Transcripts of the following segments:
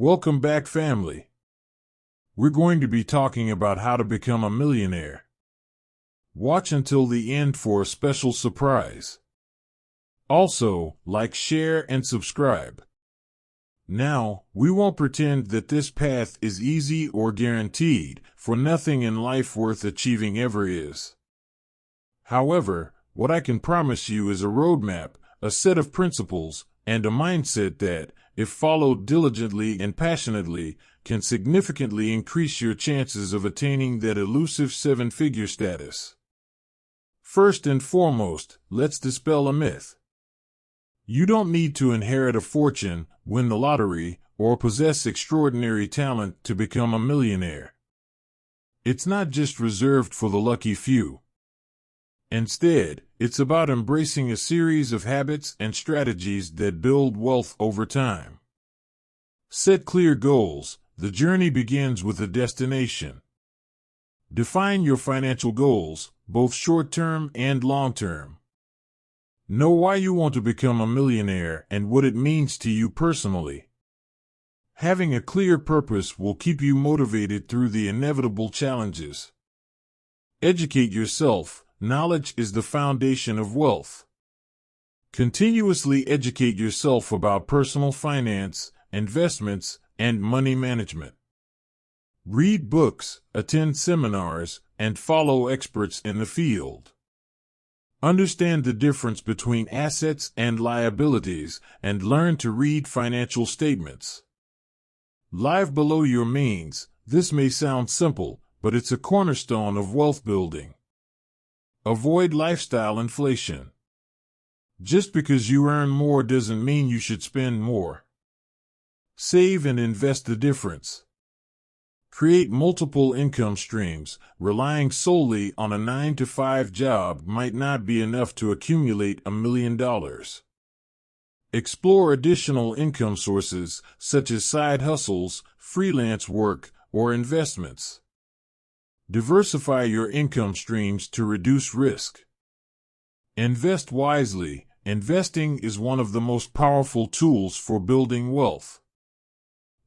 Welcome back, family. We're going to be talking about how to become a millionaire. Watch until the end for a special surprise. Also, like, share, and subscribe. Now, we won't pretend that this path is easy or guaranteed, for nothing in life worth achieving ever is. However, what I can promise you is a roadmap, a set of principles, and a mindset that, if followed diligently and passionately, can significantly increase your chances of attaining that elusive seven-figure status. First and foremost, let's dispel a myth. You don't need to inherit a fortune, win the lottery, or possess extraordinary talent to become a millionaire. It's not just reserved for the lucky few. Instead, it's about embracing a series of habits and strategies that build wealth over time. Set clear goals. The journey begins with a destination. Define your financial goals, both short-term and long-term. Know why you want to become a millionaire and what it means to you personally. Having a clear purpose will keep you motivated through the inevitable challenges. Educate yourself. Knowledge is the foundation of wealth. Continuously educate yourself about personal finance, investments, and money management. Read books, attend seminars, and follow experts in the field. Understand the difference between assets and liabilities, and learn to read financial statements. Live below your means. This may sound simple, but it's a cornerstone of wealth building. Avoid lifestyle inflation. Just because you earn more doesn't mean you should spend more. Save and invest the difference. Create multiple income streams. Relying solely on a 9-to-5 job might not be enough to accumulate $1 million. Explore additional income sources, such as side hustles, freelance work, or investments. Diversify your income streams to reduce risk. Invest wisely. Investing is one of the most powerful tools for building wealth.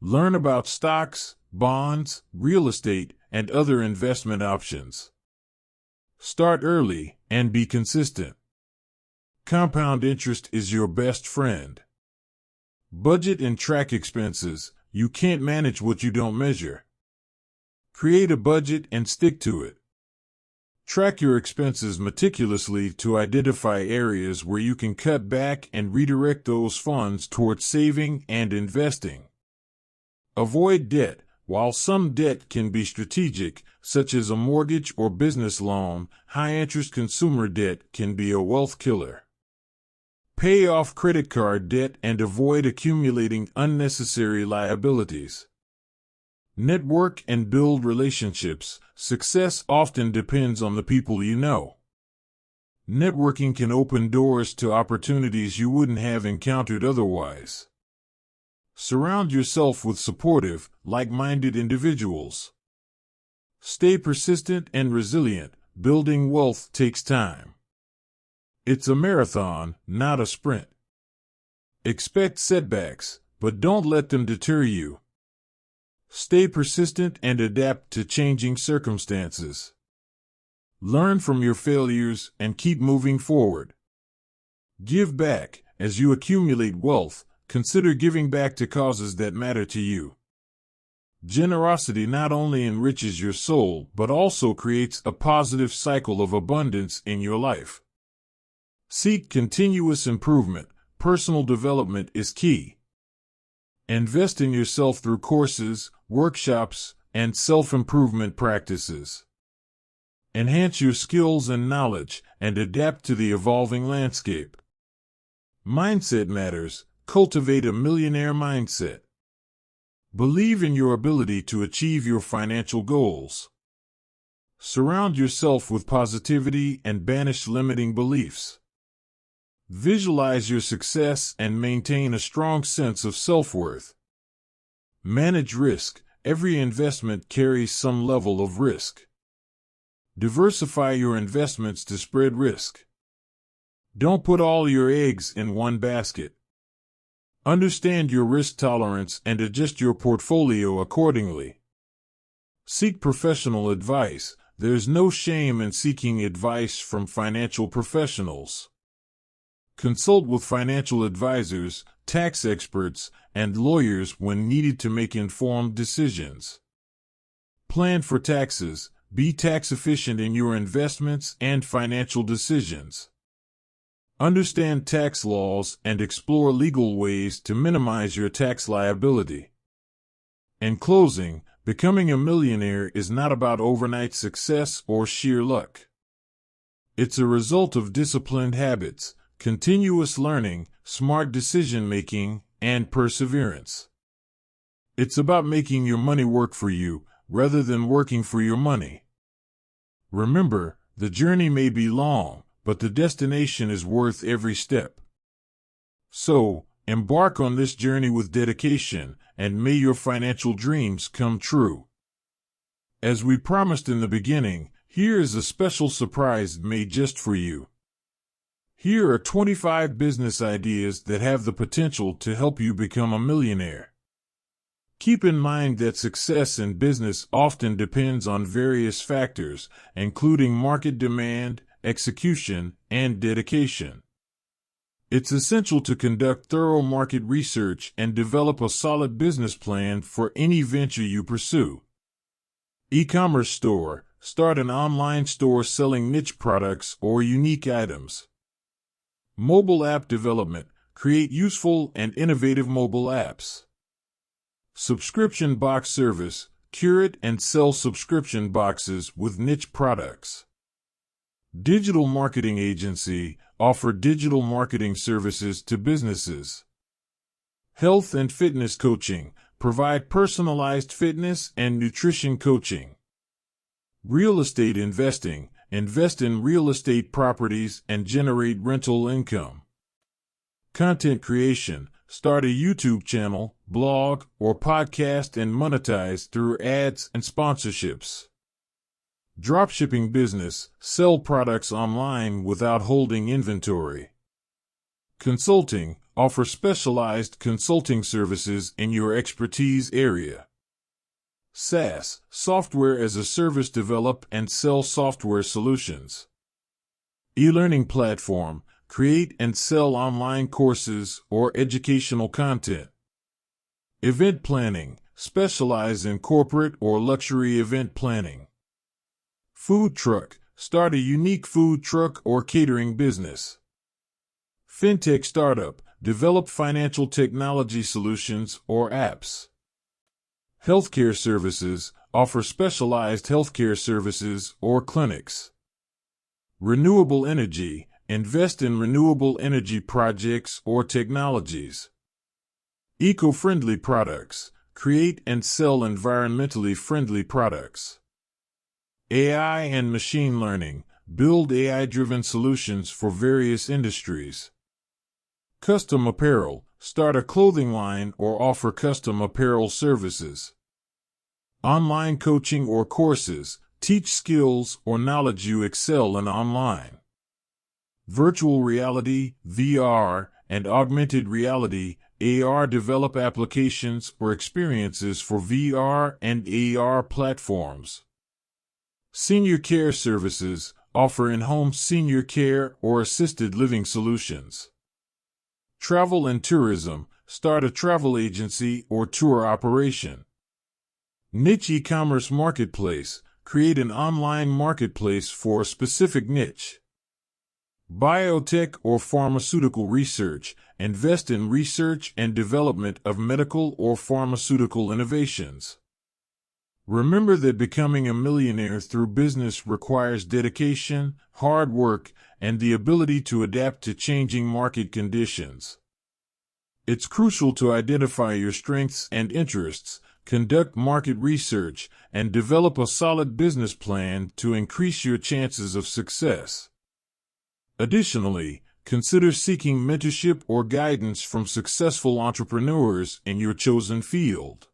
Learn about stocks, bonds, real estate, and other investment options. Start early and be consistent. Compound interest is your best friend. Budget and track expenses. You can't manage what you don't measure. Create a budget and stick to it. Track your expenses meticulously to identify areas where you can cut back and redirect those funds towards saving and investing. Avoid debt. While some debt can be strategic, such as a mortgage or business loan, high-interest consumer debt can be a wealth killer. Pay off credit card debt and avoid accumulating unnecessary liabilities. Network and build relationships. Success often depends on the people you know. Networking can open doors to opportunities you wouldn't have encountered otherwise. Surround yourself with supportive, like-minded individuals. Stay persistent and resilient. Building wealth takes time. It's a marathon, not a sprint. Expect setbacks, but don't let them deter you. Stay persistent and adapt to changing circumstances. Learn from your failures and keep moving forward. Give back. As you accumulate wealth, consider giving back to causes that matter to you. Generosity not only enriches your soul, but also creates a positive cycle of abundance in your life. Seek continuous improvement. Personal development is key. Invest in yourself through courses, workshops, and self-improvement practices. Enhance your skills and knowledge, and adapt to the evolving landscape. Mindset matters. Cultivate a millionaire mindset. Believe in your ability to achieve your financial goals. Surround yourself with positivity and banish limiting beliefs. Visualize your success and maintain a strong sense of self-worth. Manage risk. Every investment carries some level of risk. Diversify your investments to spread risk. Don't put all your eggs in one basket. Understand your risk tolerance and adjust your portfolio accordingly. Seek professional advice. There's no shame in seeking advice from financial professionals. Consult with financial advisors, tax experts, and lawyers when needed to make informed decisions. Plan for taxes. Be tax efficient in your investments and financial decisions. Understand tax laws and explore legal ways to minimize your tax liability. In closing, becoming a millionaire is not about overnight success or sheer luck. It's a result of disciplined habits, continuous learning, smart decision-making, and perseverance. It's about making your money work for you, rather than working for your money. Remember, the journey may be long, but the destination is worth every step. So, embark on this journey with dedication, and may your financial dreams come true. As we promised in the beginning, here is a special surprise made just for you. Here are 25 business ideas that have the potential to help you become a millionaire. Keep in mind that success in business often depends on various factors, including market demand, execution, and dedication. It's essential to conduct thorough market research and develop a solid business plan for any venture you pursue. E-commerce store. Start an online store selling niche products or unique items. Mobile app development. Create useful and innovative mobile apps. Subscription box service. Curate and sell subscription boxes with niche products. Digital marketing agency. Offer digital marketing services to businesses. Health and fitness coaching. Provide personalized fitness and nutrition coaching. Real estate investing. Invest in real estate properties and generate rental income. Content creation. Start a YouTube channel, blog, or podcast and monetize through ads and sponsorships. Dropshipping business. Sell products online without holding inventory. Consulting. Offer specialized consulting services in your expertise area. SaaS. Software as a service. Develop and sell software solutions. E-learning platform. Create and sell online courses or educational content. Event planning. Specialize in corporate or luxury event planning. Food truck. Start a unique food truck or catering business. Fintech startup. Develop financial technology solutions or apps. Healthcare services. Offer specialized healthcare services or clinics. Renewable energy. Invest in renewable energy projects or technologies. Eco-friendly products. Create and sell environmentally friendly products. AI and machine learning. Build AI-driven solutions for various industries. Custom apparel. Start a clothing line or offer custom apparel services. Online coaching or courses. Teach skills or knowledge you excel in online. Virtual reality, VR, and augmented reality, AR. Develop applications or experiences for VR and AR platforms. Senior care services. Offer in-home senior care or assisted living solutions. Travel and tourism. Start a travel agency or tour operation. Niche e-commerce marketplace. Create an online marketplace for a specific niche. Biotech or pharmaceutical research. Invest in research and development of medical or pharmaceutical innovations. Remember that becoming a millionaire through business requires dedication, hard work, and the ability to adapt to changing market conditions. It's crucial to identify your strengths and interests, conduct market research, and develop a solid business plan to increase your chances of success. Additionally, consider seeking mentorship or guidance from successful entrepreneurs in your chosen field.